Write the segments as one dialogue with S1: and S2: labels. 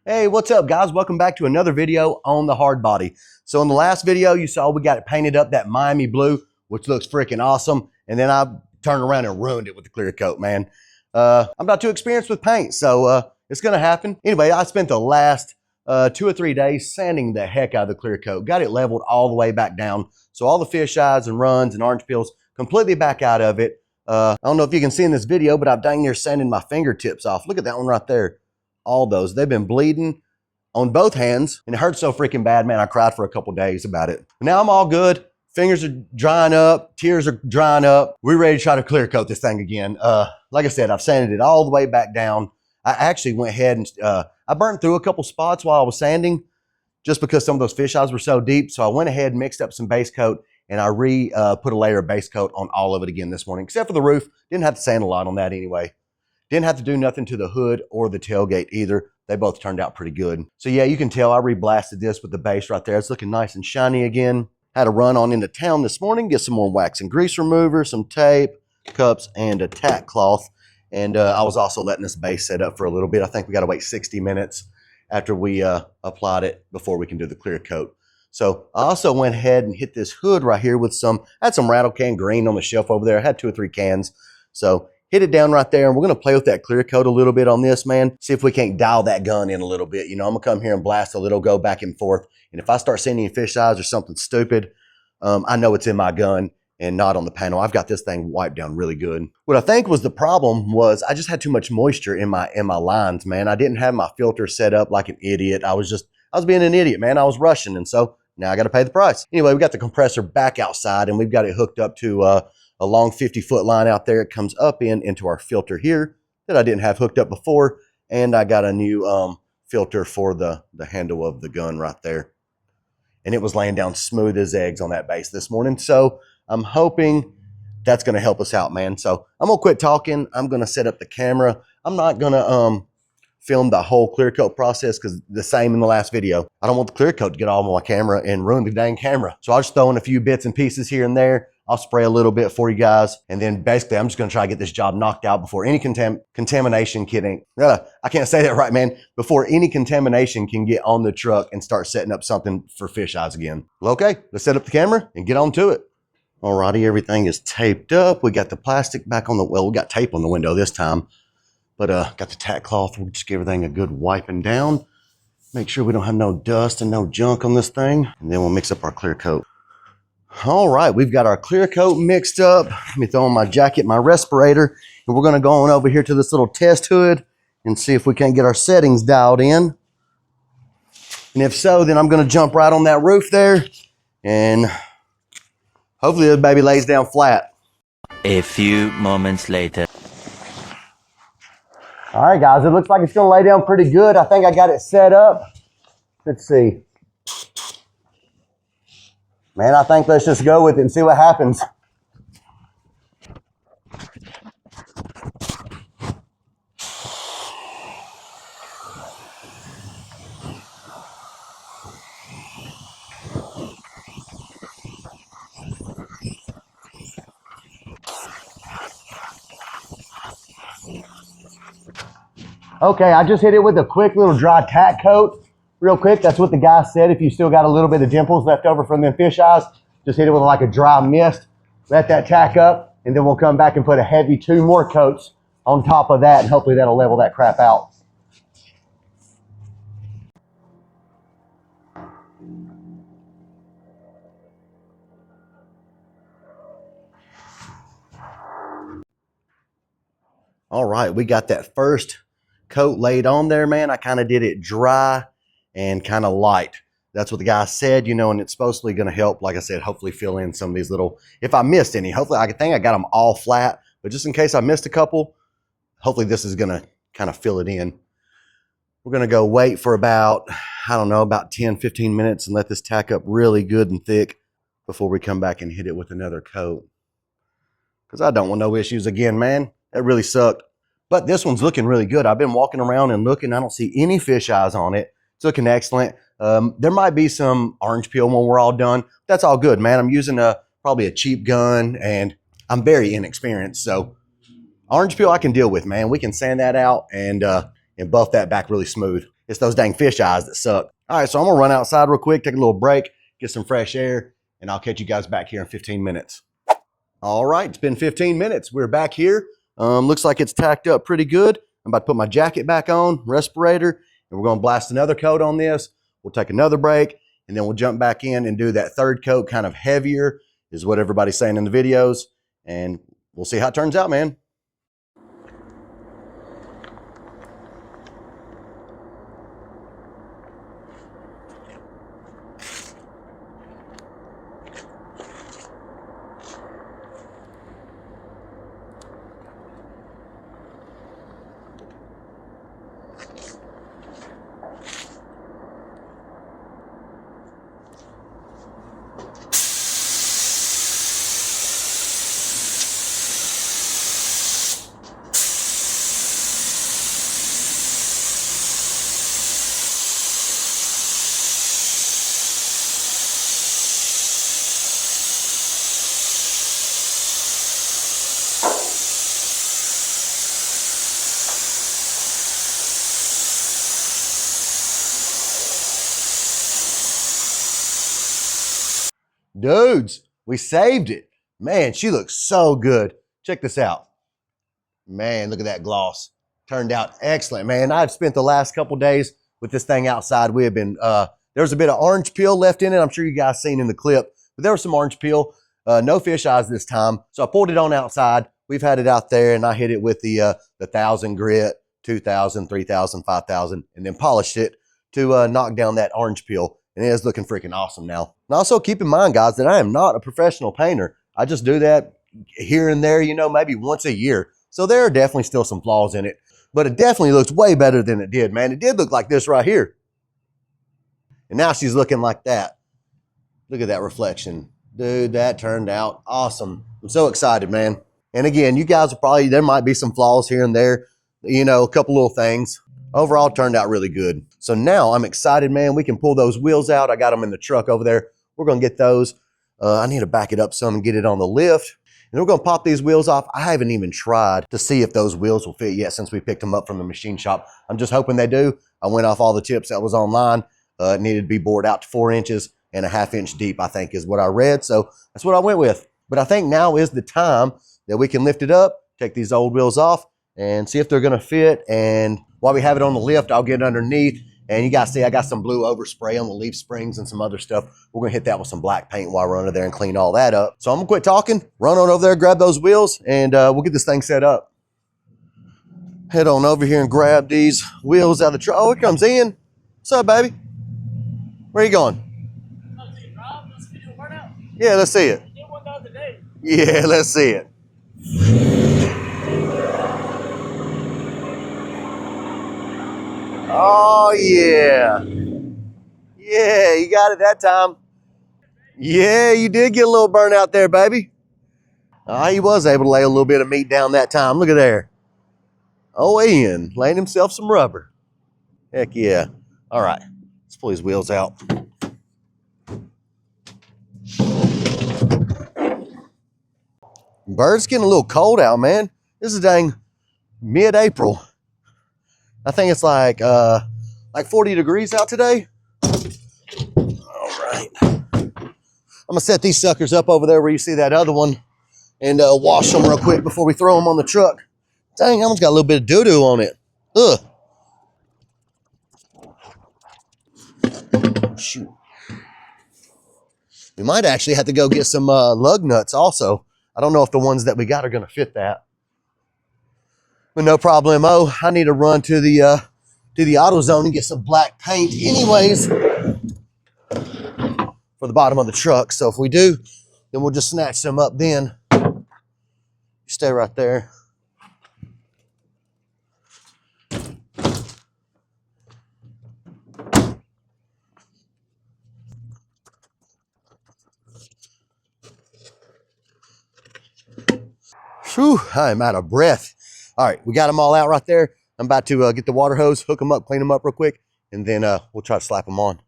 S1: Hey, what's up guys? Welcome back to another video on the Hardbody. So in the last video, you saw we got it painted up that Miami blue, which looks freaking awesome. And then I turned around and ruined it with the clear coat, man. I'm not too experienced with paint, so it's gonna happen. Anyway, I spent the last 2 or 3 days sanding the heck out of the clear coat. Got it leveled all the way back down. So all the fish eyes and runs and orange peels completely back out of it. I don't know if you can see in this video, but I've dang near sanding my fingertips off. Look at that one right there. All those, they've been bleeding on both hands, and it hurts so freaking bad, man. I cried for a couple days about it. Now I'm all good. Fingers are drying up, tears are drying up. We're ready to try to clear coat this thing again. Like I said, I've sanded it all the way back down. I actually went ahead and I burnt through a couple spots while I was sanding, just because some of those fish eyes were so deep. So I went ahead and mixed up some base coat, and I put a layer of base coat on all of it again this morning, except for the roof. Didn't have to sand a lot on that anyway. Didn't have to do nothing to the hood or the tailgate either. They both turned out pretty good. So yeah, you can tell I reblasted this with the base right there. It's looking nice and shiny again. Had to run on into town this morning, get some more wax and grease remover, some tape, cups, and a tack cloth. And I was also letting this base set up for a little bit. I think we got to wait 60 minutes after we applied it before we can do the clear coat. So I also went ahead and hit this hood right here with I had some rattle can green on the shelf over there. I had 2 or 3 cans. So hit it down right there, and we're gonna play with that clear coat a little bit on this, man. See if we can't dial that gun in a little bit. You know, I'm gonna come here and blast a little, go back and forth. And if I start seeing any fish eyes or something stupid, I know it's in my gun and not on the panel. I've got this thing wiped down really good. What I think was the problem was I just had too much moisture in my lines, man. I didn't have my filter set up like an idiot. I was being an idiot, man. I was rushing, and so now I got to pay the price. Anyway, we got the compressor back outside, and we've got it hooked up to a long 50-foot line out there. It comes up into our filter here that I didn't have hooked up before. And I got a new filter for the handle of the gun right there. And it was laying down smooth as eggs on that base this morning. So I'm hoping that's going to help us out, man. So I'm going to quit talking. I'm going to set up the camera. I'm not going to film the whole clear coat process, because the same in the last video. I don't want the clear coat to get all over my camera and ruin the dang camera. So I'll just throw in a few bits and pieces here and there. I'll spray a little bit for you guys. And then basically I'm just gonna try to get this job knocked out before any contamination I can't say that right, man. Before any contamination can get on the truck and start setting up something for fish eyes again. Well, okay, let's set up the camera and get on to it. Alrighty, everything is taped up. We got the plastic back on we got tape on the window this time. But got the tack cloth. We'll just give everything a good wiping down. Make sure we don't have no dust and no junk on this thing. And then we'll mix up our clear coat. All right, we've got our clear coat mixed up. Let me throw on my jacket, my respirator, and we're gonna go on over here to this little test hood and see if we can't get our settings dialed in. And if so, then I'm gonna jump right on that roof there, and hopefully the baby lays down flat.
S2: A few moments later.
S1: All right, guys, it looks like it's gonna lay down pretty good. I think I got it set up. Let's see. Man, I think let's just go with it and see what happens. Okay, I just hit it with a quick little dry tack coat. Real quick, that's what the guy said. If you still got a little bit of dimples left over from them fish eyes, just hit it with like a dry mist, let that tack up, and then we'll come back and put a heavy 2 more coats on top of that, and hopefully that'll level that crap out. All right, we got that first coat laid on there, man. I kind of did it dry and kind of light. That's what the guy said, you know, and it's supposedly going to help, like I said, hopefully fill in some of these little, if I missed any, hopefully I think I got them all flat, but just in case I missed a couple, hopefully this is going to kind of fill it in. We're going to go wait for about, I don't know, about 10, 15 minutes and let this tack up really good and thick before we come back and hit it with another coat. Because I don't want no issues again, man. That really sucked. But this one's looking really good. I've been walking around and looking. I don't see any fish eyes on it. It's looking excellent. There might be some orange peel when we're all done. That's all good, man. I'm using probably a cheap gun, and I'm very inexperienced. So orange peel I can deal with, man. We can sand that out and buff that back really smooth. It's those dang fish eyes that suck. All right, so I'm gonna run outside real quick, take a little break, get some fresh air, and I'll catch you guys back here in 15 minutes. All right, it's been 15 minutes. We're back here. Looks like it's tacked up pretty good. I'm about to put my jacket back on, respirator, and we're gonna blast another coat on this. We'll take another break, and then we'll jump back in and do that third coat, kind of heavier, is what everybody's saying in the videos. And we'll see how it turns out, man. Dudes, we saved it. Man, she looks so good. Check this out. Man, look at that gloss. Turned out excellent, man. I've spent the last couple days with this thing outside. We have been, there was a bit of orange peel left in it. I'm sure you guys seen in the clip, but there was some orange peel. No fish eyes this time. So I pulled it on outside. We've had it out there, and I hit it with the 1,000 grit, 2,000, 3,000, 5,000, and then polished it to knock down that orange peel. And it is looking freaking awesome now. And also keep in mind, guys, that I am not a professional painter. I just do that here and there, you know, maybe once a year. So there are definitely still some flaws in it, but it definitely looks way better than it did, man. It did look like this right here. And now she's looking like that. Look at that reflection. Dude, that turned out awesome. I'm so excited, man. And again, you guys will probably, there might be some flaws here and there, you know, a couple little things. Overall, it turned out really good. So now I'm excited, man. We can pull those wheels out. I got them in the truck over there. We're going to get those. I need to back it up some and get it on the lift. And we're going to pop these wheels off. I haven't even tried to see if those wheels will fit yet since we picked them up from the machine shop. I'm just hoping they do. I went off all the tips that was online. It needed to be bored out to 4 inches and a 1/2 inch deep, I think is what I read. So that's what I went with. But I think now is the time that we can lift it up, take these old wheels off, and see if they're going to fit. And while we have it on the lift, I'll get underneath. And you guys see I got some blue overspray on the leaf springs and some other stuff. We're going to hit that with some black paint while we're under there and clean all that up. So I'm going to quit talking, run on over there, grab those wheels, and we'll get this thing set up. Head on over here and grab these wheels out of the truck. Oh, here comes Ian. What's up, baby? Where are you going? Yeah, let's see it. Yeah, let's see it. Oh, yeah. Yeah, you got it that time. Yeah, you did get a little burn out there, baby. He was able to lay a little bit of meat down that time. Look at there. Oh, Ian, laying himself some rubber. Heck yeah. All right, let's pull his wheels out. Bird's getting a little cold out, man. This is dang mid-April. I think it's like 40 degrees out today. All right. I'm gonna set these suckers up over there where you see that other one and wash them real quick before we throw them on the truck. Dang, I almost got a little bit of doo-doo on it. Ugh. Shoot. We might actually have to go get some lug nuts also. I don't know if the ones that we got are gonna fit that. But no problemo. I need to run to the AutoZone and get some black paint anyways for the bottom of the truck. So if we do, then we'll just snatch some up then. Stay right there. Whew, I'm out of breath. All right, we got them all out right there. I'm about to get the water hose, hook them up, clean them up real quick, and then we'll try to slap them on.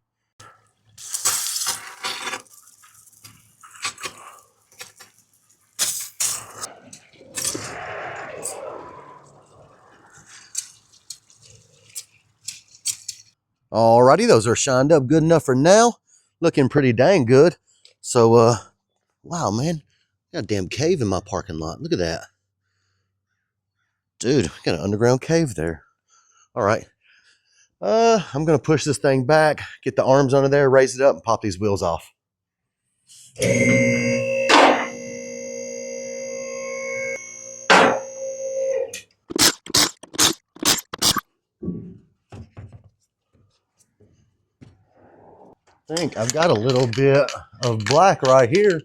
S1: Alrighty, those are shined up good enough for now. Looking pretty dang good. So, wow, man. Got a damn cave in my parking lot. Look at that. Dude, got an underground cave there. All right. I'm going to push this thing back, get the arms under there, raise it up, and pop these wheels off. I think I've got a little bit of black right here.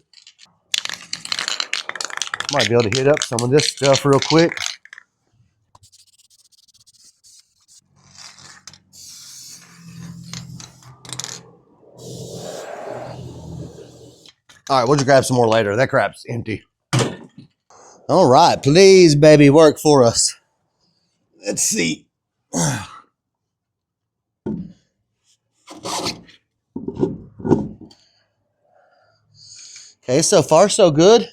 S1: Might be able to hit up some of this stuff real quick. All right, we'll just grab some more later. That crap's empty. All right, please, baby, work for us. Let's see. Okay, so far so good.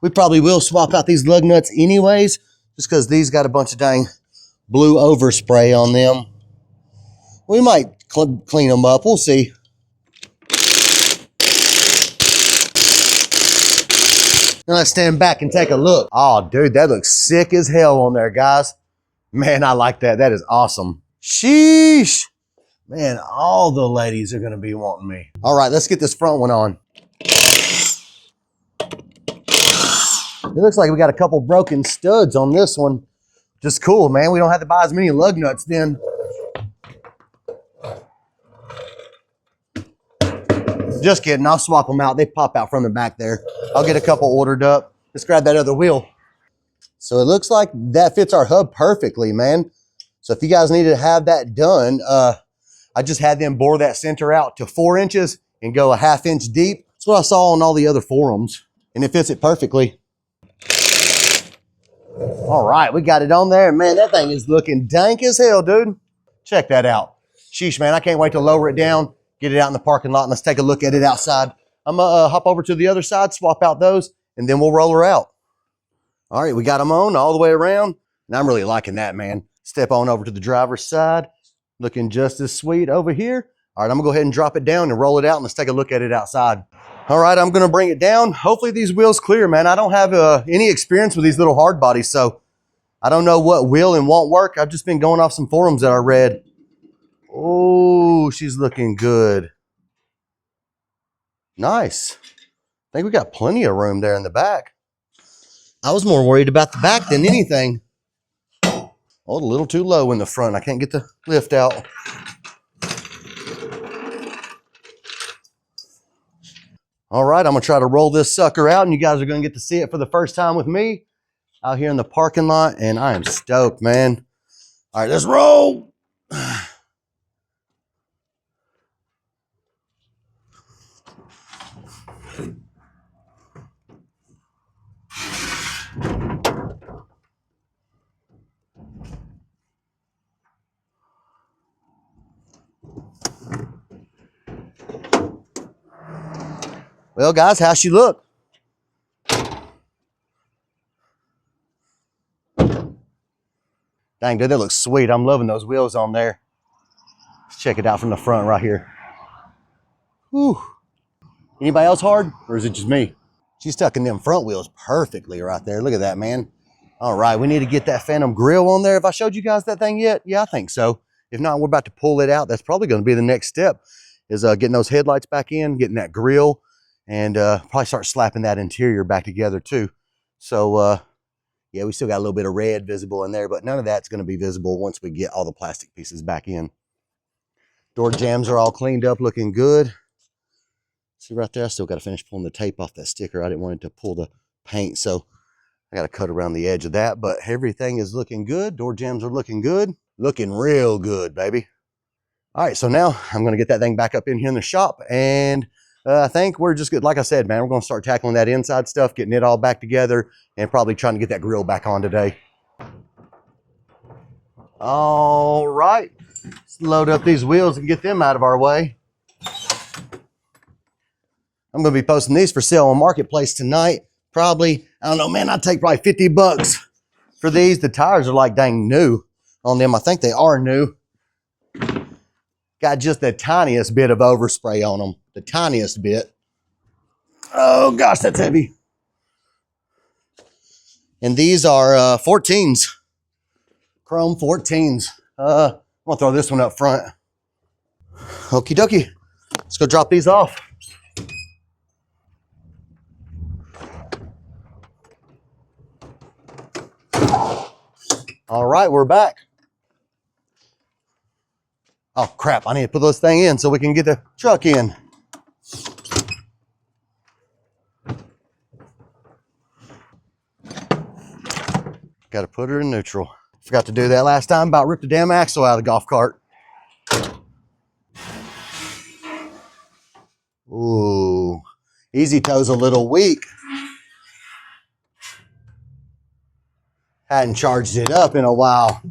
S1: We probably will swap out these lug nuts anyways, just because these got a bunch of dang blue overspray on them. We might clean them up. We'll see. Now let's stand back and take a look. Oh, dude, that looks sick as hell on there, guys. Man, I like that. That is awesome. Sheesh. Man, all the ladies are going to be wanting me. All right, let's get this front one on. It looks like we got a couple broken studs on this one. Just cool, man. We don't have to buy as many lug nuts then. Just kidding. I'll swap them out. They pop out from the back there. I'll get a couple ordered up. Let's grab that other wheel. So it looks like that fits our hub perfectly, man. So if you guys need to have that done, I just had them bore that center out to 4 inches and go a 1/2 inch deep. That's what I saw on all the other forums. And it fits it perfectly. All right, we got it on there. Man, that thing is looking dank as hell, dude. Check that out. Sheesh, man, I can't wait to lower it down, get it out in the parking lot, and let's take a look at it outside. I'm going to hop over to the other side, swap out those, and then we'll roll her out. All right, we got them on all the way around, and I'm really liking that, man. Step on over to the driver's side. Looking just as sweet over here. All right, I'm going to go ahead and drop it down and roll it out, and let's take a look at it outside. All right, I'm going to bring it down. Hopefully these wheels clear, man. I don't have any experience with these little hard bodies, so I don't know what will and won't work. I've just been going off some forums that I read. Oh, she's looking good. Nice. I think we got plenty of room there in the back. I was more worried about the back than anything. Oh, a little too low in the front. I can't get the lift out. All right, I'm going to try to roll this sucker out, and you guys are going to get to see it for the first time with me out here in the parking lot, and I am stoked, man. All right, let's roll. Well, guys, how's she look? Dang, dude, that looks sweet. I'm loving those wheels on there. Let's check it out from the front right here. Whew. Anybody else hard, or is it just me? She's tucking them front wheels perfectly right there. Look at that, man. All right, we need to get that Phantom grill on there. Have I showed you guys that thing yet? Yeah, I think so. If not, we're about to pull it out. That's probably going to be the next step, is getting those headlights back in, getting that grill, and probably start slapping that interior back together too. So, yeah, we still got a little bit of red visible in there, but none of that's going to be visible once we get all the plastic pieces back in. Door jambs are all cleaned up, looking good. See right there, I still got to finish pulling the tape off that sticker. I didn't want it to pull the paint, so I got to cut around the edge of that, but everything is looking good. Door jambs are looking good. Looking real good, baby. All right, so now I'm going to get that thing back up in here in the shop, and I think we're just good. Like I said, man, we're going to start tackling that inside stuff, getting it all back together, and probably trying to get that grill back on today. All right, let's load up these wheels and get them out of our way. I'm going to be posting these for sale on Marketplace tonight. Probably, I don't know, man, I'd take probably 50 bucks for these. The tires are like dang new on them. I think they are new. Got just the tiniest bit of overspray on them. The tiniest bit. Oh gosh, that's heavy. And these are 14s. Chrome 14s. I'm gonna throw this one up front. Okie dokie. Let's go drop these off. All right, we're back. Oh crap, I need to put this thing in so we can get the truck in. Got to put her in neutral. Forgot to do that last time, about ripped the damn axle out of the golf cart. Ooh, Easy Toe's a little weak. Hadn't charged it up in a while.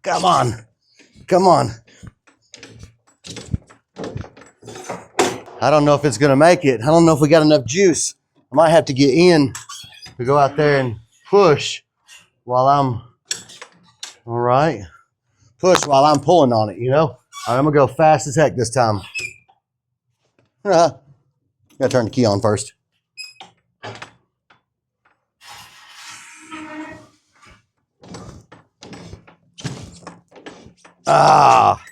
S1: Come on, come on. I don't know if it's gonna make it. I don't know if we got enough juice. I might have to get in to go out there and push while I'm, all right. Push while I'm pulling on it, you know? All right, I'm gonna go fast as heck this time. Gotta turn the key on first. Ah,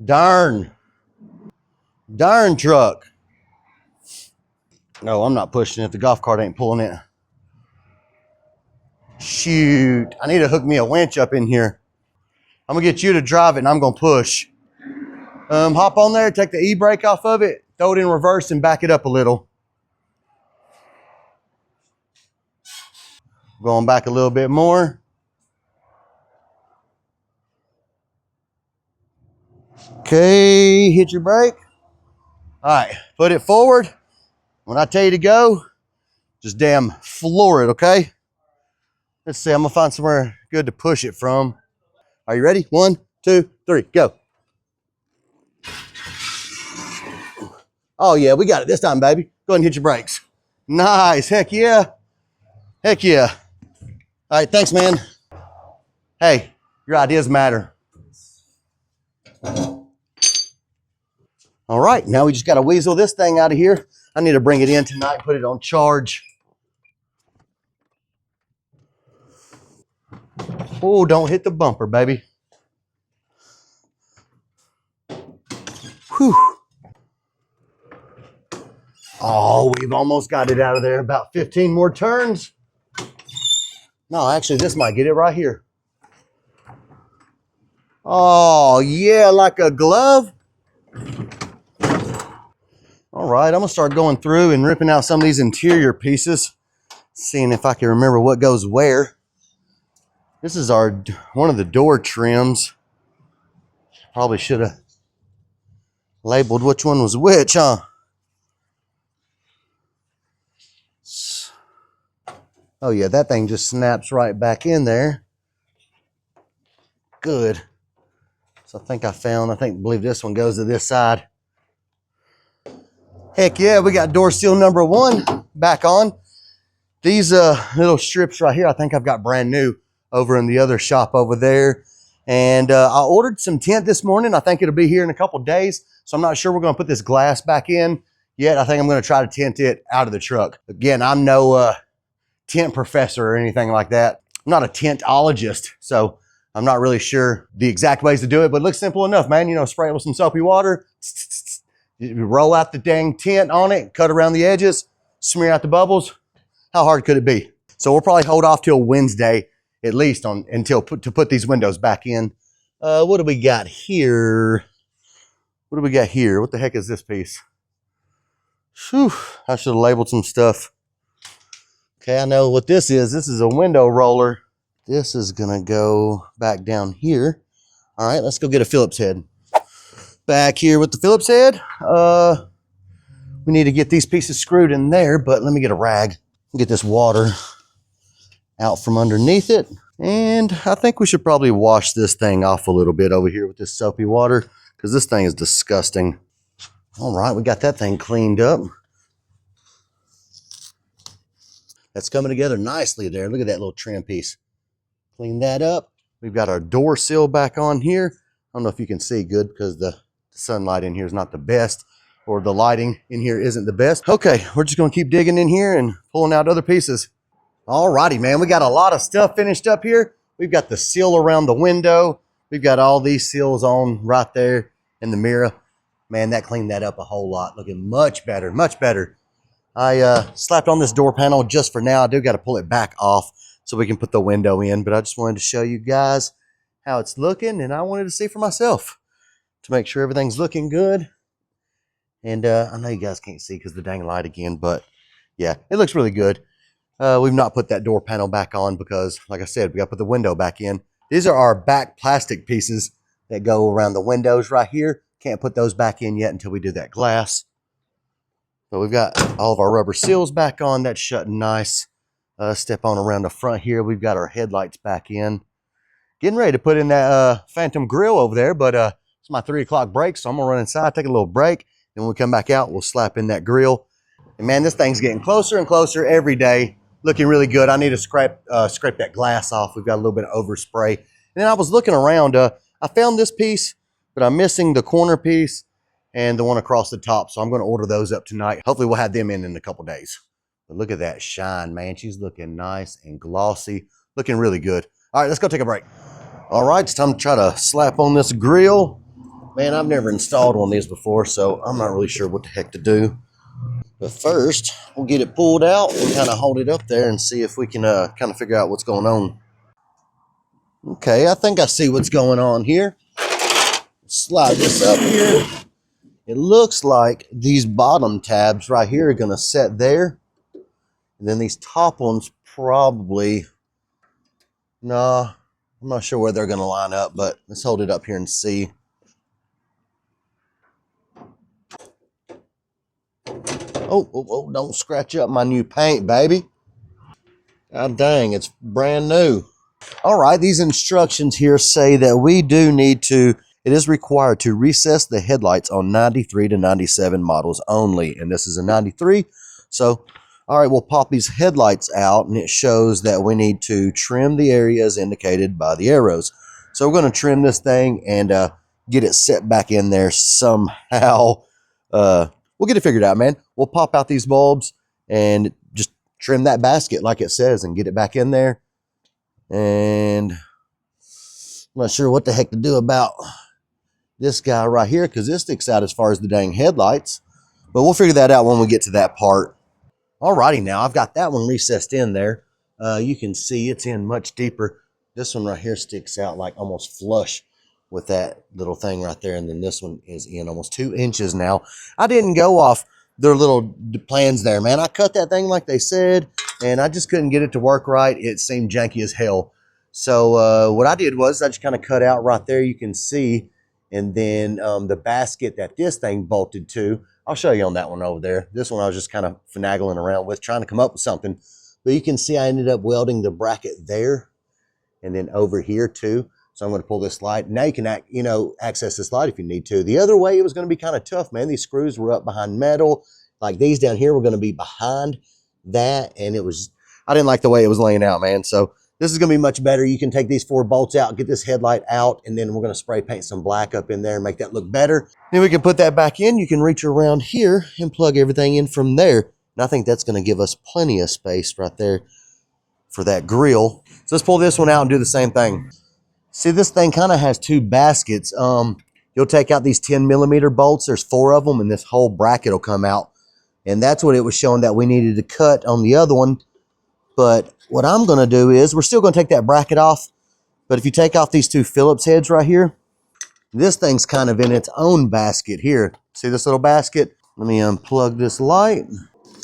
S1: darn truck. No, I'm not pushing it. The golf cart ain't pulling it. Shoot, I need to hook me a winch up in here. I'm gonna get you to drive it and I'm gonna push. Hop on there, take the e-brake off of it, throw it in reverse and back it up a little. Going back a little bit more. Okay, hit your brake. All right, put it forward. When I tell you to go, just damn floor it, okay? Let's see, I'm gonna find somewhere good to push it from. Are you ready? 1, 2, 3, go. Oh yeah, we got it this time, baby. Go ahead and hit your brakes. Nice, heck yeah. Heck yeah. All right, thanks, man. Hey, your ideas matter. All right, now we just got to weasel this thing out of here. I need to bring it in tonight, put it on charge. Oh, don't hit the bumper, baby. Whew. Oh, we've almost got it out of there. About 15 more turns. No, actually, this might get it right here. Oh, yeah, like a glove. All right, I'm gonna start going through and ripping out some of these interior pieces, seeing if I can remember what goes where. This is one of the door trims. Probably should have labeled which one was which, huh? Oh yeah, that thing just snaps right back in there. Good. So I believe this one goes to this side. Heck yeah, we got door seal number 1 back on. These little strips right here, I think I've got brand new over in the other shop over there. And I ordered some tint this morning. I think it'll be here in a couple days. So I'm not sure we're gonna put this glass back in yet. I think I'm gonna try to tint it out of the truck. Again, I'm no tint professor or anything like that. I'm not a tintologist, so I'm not really sure the exact ways to do it, but it looks simple enough, man. You know, spray it with some soapy water, you roll out the dang tint on it, cut around the edges, smear out the bubbles. How hard could it be? So we'll probably hold off till Wednesday, at least to put these windows back in. What do we got here? What do we got here? What the heck is this piece? Whew, I should have labeled some stuff. Okay, I know what this is. This is a window roller. This is gonna go back down here. All right, let's go get a Phillips head. Back here with the Phillips head. We need to get these pieces screwed in there, but let me get a rag and get this water out from underneath it. And I think we should probably wash this thing off a little bit over here with this soapy water, because this thing is disgusting. All right, we got that thing cleaned up. That's coming together nicely there. Look at that little trim piece. Clean that up. We've got our door sill back on here. I don't know if you can see good because the sunlight in here is not the best, or the lighting in here isn't the best. Okay, we're just gonna keep digging in here and pulling out other pieces. Alrighty, man, we got a lot of stuff finished up here. We've got the seal around the window. We've got all these seals on right there in the mirror. Man, that cleaned that up a whole lot. Looking much better, much better. I slapped on this door panel just for now. I do got to pull it back off so we can put the window in, but I just wanted to show you guys how it's looking, and I wanted to see for myself to make sure everything's looking good. And I know you guys can't see because the dang light again, but yeah, it looks really good. We've not put that door panel back on because, like I said, we got to put the window back in. These are our back plastic pieces that go around the windows right here. Can't put those back in yet until we do that glass. But we've got all of our rubber seals back on. That's shutting nice. Step on around the front here. We've got our headlights back in. Getting ready to put in that phantom grill over there, but it's my 3 o'clock break, so I'm going to run inside, take a little break. Then when we come back out, we'll slap in that grill. And man, this thing's getting closer and closer every day. Looking really good. I need to scrape that glass off. We've got a little bit of overspray. And then I was looking around. I found this piece, but I'm missing the corner piece and the one across the top. So I'm going to order those up tonight. Hopefully we'll have them in a couple days. But look at that shine, man. She's looking nice and glossy. Looking really good. All right, let's go take a break. All right, it's time to try to slap on this grill. Man, I've never installed one of these before, so I'm not really sure what the heck to do. But first, we'll get it pulled out and kind of hold it up there and see if we can kind of figure out what's going on. Okay, I think I see what's going on here. Slide this up here. It looks like these bottom tabs right here are going to set there. And then these top ones probably, nah, I'm not sure where they're going to line up, but let's hold it up here and see. Oh, don't scratch up my new paint, baby. God dang, it's brand new. All right, these instructions here say that we do need to, it is required to recess the headlights on 93 to 97 models only. And this is a 93. So, all right, we'll pop these headlights out, and it shows that we need to trim the areas indicated by the arrows. So we're going to trim this thing and get it set back in there somehow. We'll get it figured out, man. We'll pop out these bulbs and just trim that basket like it says and get it back in there. And I'm not sure what the heck to do about this guy right here because this sticks out as far as the dang headlights. But we'll figure that out when we get to that part. Alrighty, now I've got that one recessed in there. You can see it's in much deeper. This one right here sticks out like almost flush with that little thing right there. And then this one is in almost 2 inches now. I didn't go off their little plans there, man. I cut that thing like they said, and I just couldn't get it to work right. It seemed janky as hell. So what I did was I just kind of cut out right there. You can see. And then the basket that this thing bolted to, I'll show you on that one over there. This one I was just kind of finagling around with, trying to come up with something. But you can see I ended up welding the bracket there and then over here too. So I'm going to pull this light. Now you can, access this light if you need to. The other way, it was going to be kind of tough, man. These screws were up behind metal. Like these down here were going to be behind that. And I didn't like the way it was laying out, man. So this is going to be much better. You can take these 4 bolts out, get this headlight out, and then we're going to spray paint some black up in there and make that look better. Then we can put that back in. You can reach around here and plug everything in from there. And I think that's going to give us plenty of space right there for that grill. So let's pull this one out and do the same thing. See, this thing kind of has 2 baskets. You'll take out these 10mm bolts. There's 4 of them, and this whole bracket will come out. And that's what it was showing that we needed to cut on the other one. But what I'm going to do is, we're still going to take that bracket off. But if you take off these 2 Phillips heads right here, this thing's kind of in its own basket here. See this little basket? Let me unplug this light.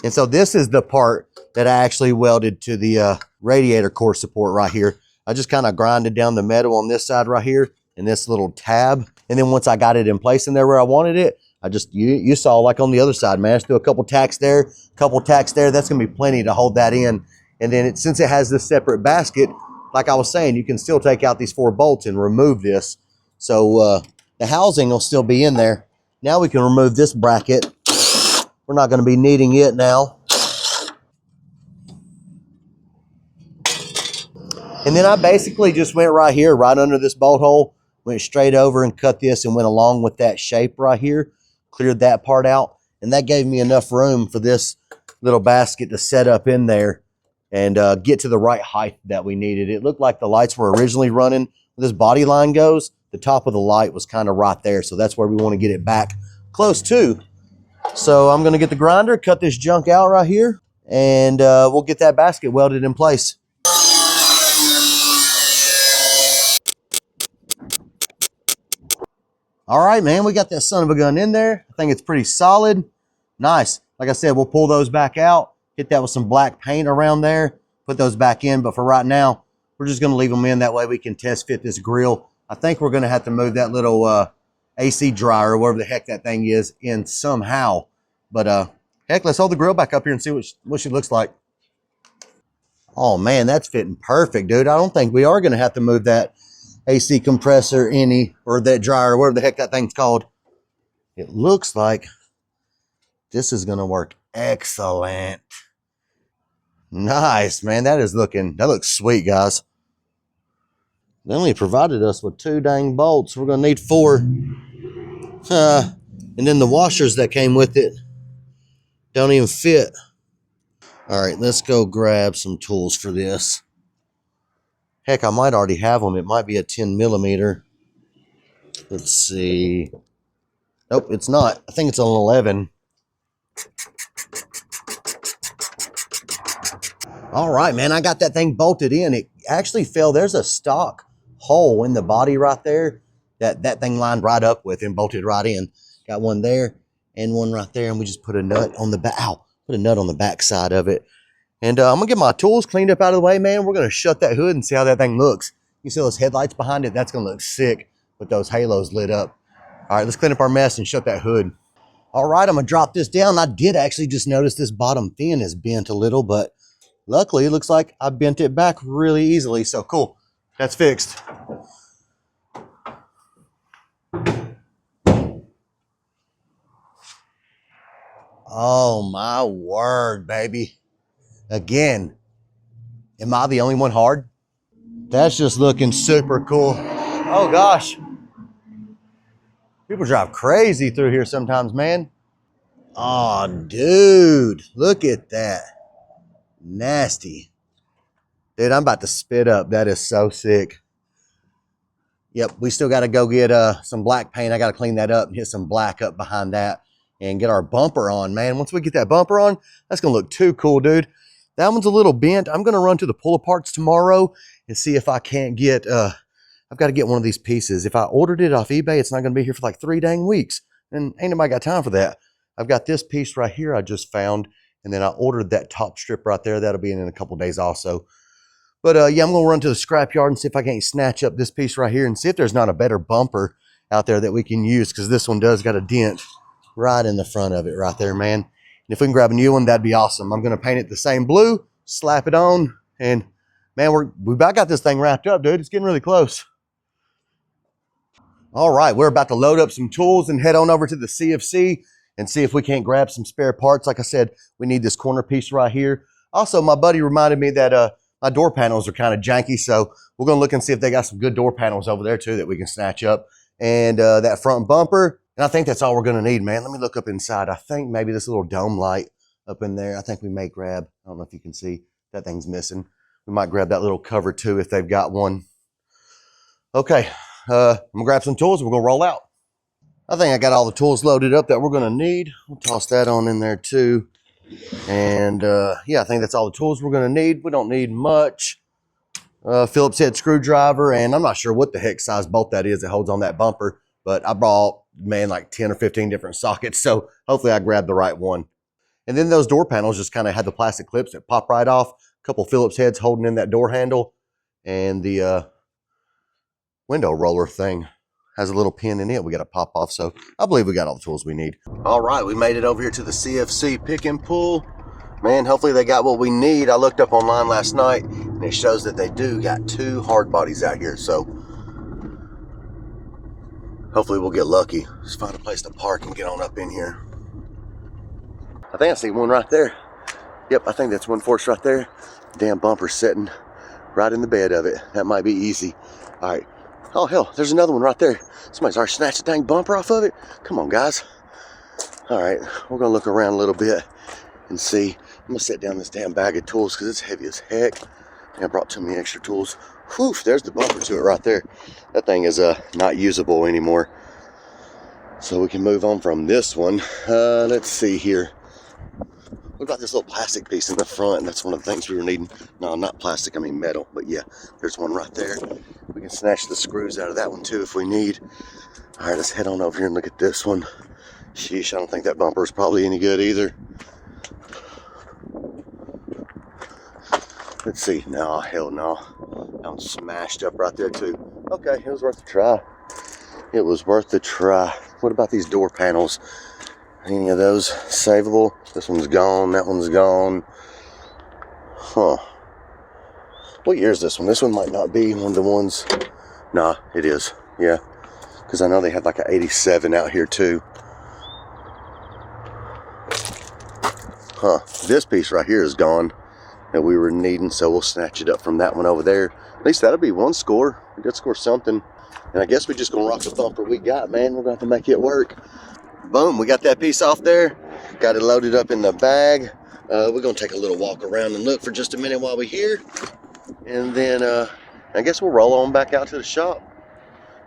S1: And so this is the part that I actually welded to the radiator core support right here. I just kind of grinded down the metal on this side right here and this little tab. And then once I got it in place in there where I wanted it, I just, you saw like on the other side, man, just do a couple tacks there, couple tacks there. That's going to be plenty to hold that in. And then since it has this separate basket, like I was saying, you can still take out these 4 bolts and remove this. So the housing will still be in there. Now we can remove this bracket. We're not going to be needing it now. And then I basically just went right here, right under this bolt hole, went straight over and cut this and went along with that shape right here, cleared that part out. And that gave me enough room for this little basket to set up in there and get to the right height that we needed. It looked like the lights were originally running. This body line goes, the top of the light was kind of right there. So that's where we want to get it back close to. So I'm going to get the grinder, cut this junk out right here, and we'll get that basket welded in place. All right, man, we got that son of a gun in there. I think it's pretty solid. Nice. Like I said, we'll pull those back out, hit that with some black paint around there, put those back in. But for right now, we're just going to leave them in. That way we can test fit this grill. I think we're going to have to move that little AC dryer, or whatever the heck that thing is, in somehow. But heck, let's hold the grill back up here and see what she looks like. Oh, man, that's fitting perfect, dude. I don't think we are going to have to move that AC compressor or that dryer, whatever the heck that thing's called. It looks like this is going to work excellent. Nice, man. That looks sweet, guys. They only provided us with 2 dang bolts. We're going to need 4. And then the washers that came with it don't even fit. All right, let's go grab some tools for this. Heck, I might already have them. It might be a 10 millimeter. Let's see. Nope, it's not. I think it's an 11. All right, man, I got that thing bolted in. It actually fell. There's a stock hole in the body right there that thing lined right up with and bolted right in. Got one there and one right there, and we just put a nut on the back. Ow, put a nut on the back side of it. And I'm gonna get my tools cleaned up out of the way, man. We're gonna shut that hood and see how that thing looks. You see those headlights behind it? That's gonna look sick with those halos lit up. All right, let's clean up our mess and shut that hood. All right, I'm gonna drop this down. I did actually just notice this bottom fin is bent a little, but luckily it looks like I bent it back really easily. So cool, that's fixed. Oh my word, baby. Again, am I the only one hard? That's just looking super cool. Oh gosh. People drive crazy through here sometimes, man. Oh, dude, look at that. Nasty. Dude, I'm about to spit up. That is so sick. Yep, we still got to go get some black paint. I got to clean that up and hit some black up behind that and get our bumper on, man. Once we get that bumper on, that's going to look too cool, dude. That one's a little bent. I'm going to run to the pull-aparts tomorrow and see if I can't get, I've got to get one of these pieces. If I ordered it off eBay, it's not going to be here for like 3 dang weeks. And ain't nobody got time for that. I've got this piece right here I just found. And then I ordered that top strip right there. That'll be in a couple days also. But yeah, I'm going to run to the scrapyard and see if I can't snatch up this piece right here and see if there's not a better bumper out there that we can use, because this one does got a dent right in the front of it right there, man. And if we can grab a new one, that'd be awesome. I'm going to paint it the same blue, slap it on, and man, we about got this thing wrapped up, dude. It's getting really close. All right, we're about to load up some tools and head on over to the CFC and see if we can't grab some spare parts. Like I said, we need this corner piece right here. Also, my buddy reminded me that my door panels are kind of janky, so we're going to look and see if they got some good door panels over there too that we can snatch up. And that front bumper, and I think that's all we're going to need, man. Let me look up inside. I think maybe this little dome light up in there, I think we may grab. I don't know if you can see, that thing's missing. We might grab that little cover too if they've got one. Okay, I'm going to grab some tools and we're going to roll out. I think I got all the tools loaded up that we're going to need. We'll toss that on in there too. And yeah, I think that's all the tools we're going to need. We don't need much. Phillips head screwdriver, and I'm not sure what the heck size bolt that is that holds on that bumper, but I brought, man, like 10 or 15 different sockets, so hopefully I grabbed the right one. And then those door panels just kind of had the plastic clips that pop right off. A couple Phillips heads holding in that door handle, and the window roller thing has a little pin in it we got to pop off. So I believe we got all the tools we need. All right, we made it over here to the CFC pick and pull. Man, hopefully they got what we need. I looked up online last night and it shows that they do got 2 hard bodies out here. So hopefully we'll get lucky. Just find a place to park and get on up in here. I think I see one right there. Yep, I think that's one for us right there. Damn bumper's sitting right in the bed of it. That might be easy. All right. Oh, hell, there's another one right there. Somebody's already snatched the dang bumper off of it. Come on, guys. All right, we're gonna look around a little bit and see. I'm gonna set down this damn bag of tools because it's heavy as heck. I brought too many extra tools. Whew, there's the bumper to it right there. That thing is not usable anymore. So we can move on from this one. Let's see here. What about this little plastic piece in the front? That's one of the things we were needing. No, not plastic, I mean metal. But yeah, there's one right there. We can snatch the screws out of that one too if we need. All right, let's head on over here and look at this one. Sheesh, I don't think that bumper is probably any good either. Let's see. No, hell no. That one's smashed up right there too. Okay, it was worth a try. It was worth a try. What about these door panels? Any of those savable? This one's gone. That one's gone. Huh. What year is this one? This one might not be one of the ones. Nah, it is. Yeah. Because I know they had like an 87 out here too. Huh. This piece right here is gone that we were needing, so we'll snatch it up from that one over there. At least that'll be one score. We did score something. And I guess we're just gonna rock the bumper we got, man. We're gonna have to make it work. Boom, we got that piece off there. Got it loaded up in the bag. We're gonna take a little walk around and look for just a minute while we're here. And then I guess we'll roll on back out to the shop.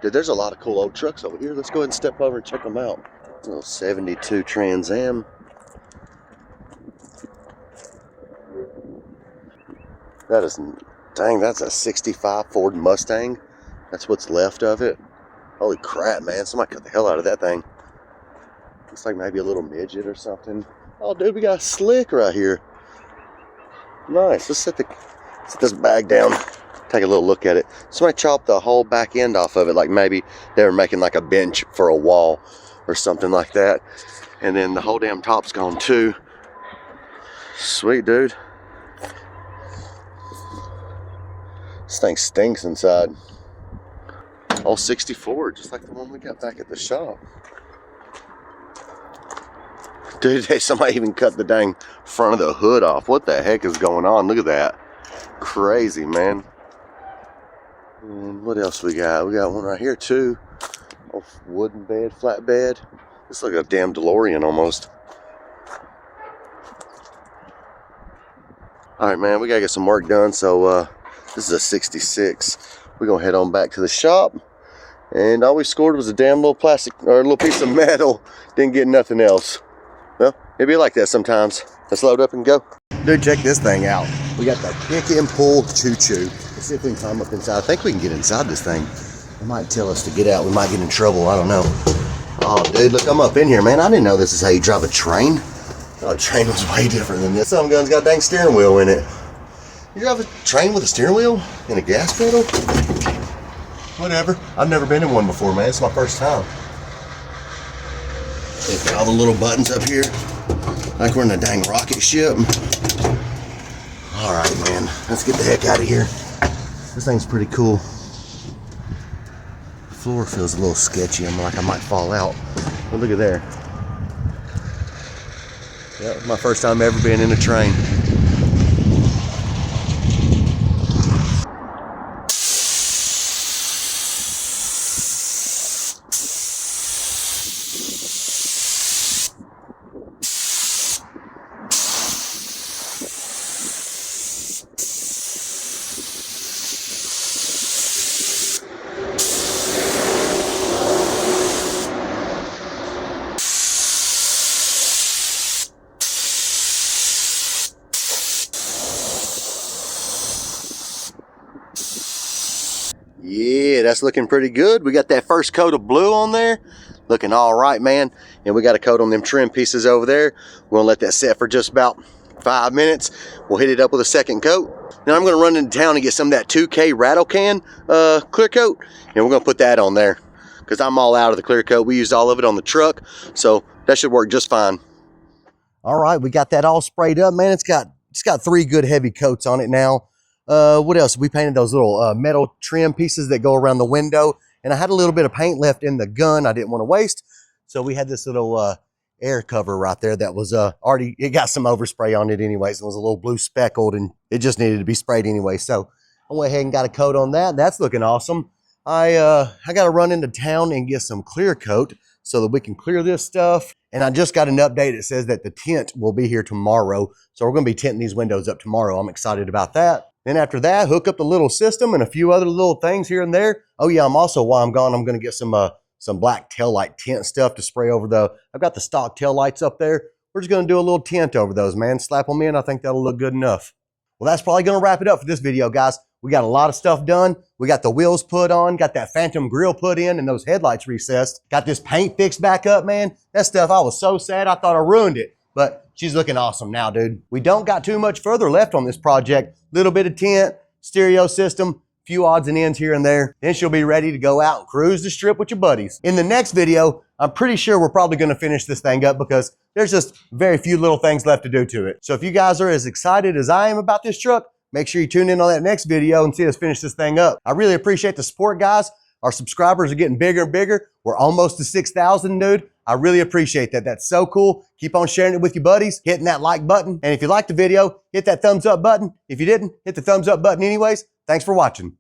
S1: Dude, there's a lot of cool old trucks over here. Let's go ahead and step over and check them out. Little 72 Trans Am. That is, dang, that's a 65 Ford Mustang. That's what's left of it. Holy crap, man. Somebody cut the hell out of that thing. Looks like maybe a little midget or something. Oh, dude, we got a slick right here. Nice. Let's set this bag down. Take a little look at it. Somebody chopped the whole back end off of it. Like maybe they were making like a bench for a wall or something like that. And then the whole damn top's gone too. Sweet, dude. This thing stinks inside. All 64, just like the one we got back at the shop. Dude, hey, somebody even cut the dang front of the hood off. What the heck is going on? Look at that. Crazy, man. And what else we got? We got one right here too. Oh, wooden bed, flat bed. It's like a damn DeLorean almost. All right, man, we gotta get some work done. So this is a 66. We're gonna head on back to the shop. And all we scored was a damn little plastic, or a little piece of metal. Didn't get nothing else. Well, it'd be like that sometimes. Let's load up and go. Dude, check this thing out. We got the pick and pull choo-choo. Let's see if we can climb up inside. I think we can get inside this thing. It might tell us to get out. We might get in trouble. I don't know. Oh, dude, look, I'm up in here, man. I didn't know this is how you drive a train. Oh, a train was way different than this. Some gun's got a dang steering wheel in it. You drive a train with a steering wheel and a gas pedal? Whatever. I've never been in one before, man. It's my first time. They've got all the little buttons up here. Like we're in a dang rocket ship. All right, man. Let's get the heck out of here. This thing's pretty cool. The floor feels a little sketchy. I'm like I might fall out. But look at there. Yeah, my first time ever being in a train. Yeah, that's looking pretty good. We got that first coat of blue on there. Looking all right, man. And we got a coat on them trim pieces over there. We're gonna let that set for just about 5 minutes. We'll hit it up with a second coat. Now I'm gonna run into town and get some of that 2K rattle can clear coat. And we're gonna put that on there because I'm all out of the clear coat. We used all of it on the truck. So that should work just fine. All right, we got that all sprayed up, man. It's got 3 good heavy coats on it now. What else? We painted those little metal trim pieces that go around the window. And I had a little bit of paint left in the gun I didn't want to waste. So we had this little air cover right there that was it got some overspray on it anyways. It was a little blue speckled and it just needed to be sprayed anyway. So I went ahead and got a coat on that. That's looking awesome. I got to run into town and get some clear coat so that we can clear this stuff. And I just got an update. It says that the tent will be here tomorrow. So we're going to be tinting these windows up tomorrow. I'm excited about that. Then after that, hook up the little system and a few other little things here and there. Oh yeah, while I'm gone, I'm going to get some black taillight tint stuff to spray over I've got the stock taillights up there. We're just going to do a little tint over those, man. Slap them in. I think that'll look good enough. Well, that's probably going to wrap it up for this video, guys. We got a lot of stuff done. We got the wheels put on, got that phantom grille put in and those headlights recessed. Got this paint fixed back up, man. That stuff, I was so sad I thought I ruined it. But she's looking awesome now, dude. We don't got too much further left on this project. Little bit of tint, stereo system, few odds and ends here and there. Then she'll be ready to go out and cruise the strip with your buddies. In the next video, I'm pretty sure we're probably going to finish this thing up because there's just very few little things left to do to it. So if you guys are as excited as I am about this truck, make sure you tune in on that next video and see us finish this thing up. I really appreciate the support, guys. Our subscribers are getting bigger and bigger. We're almost to 6,000, dude. I really appreciate that. That's so cool. Keep on sharing it with your buddies, hitting that like button. And if you liked the video, hit that thumbs up button. If you didn't, hit the thumbs up button anyways. Thanks for watching.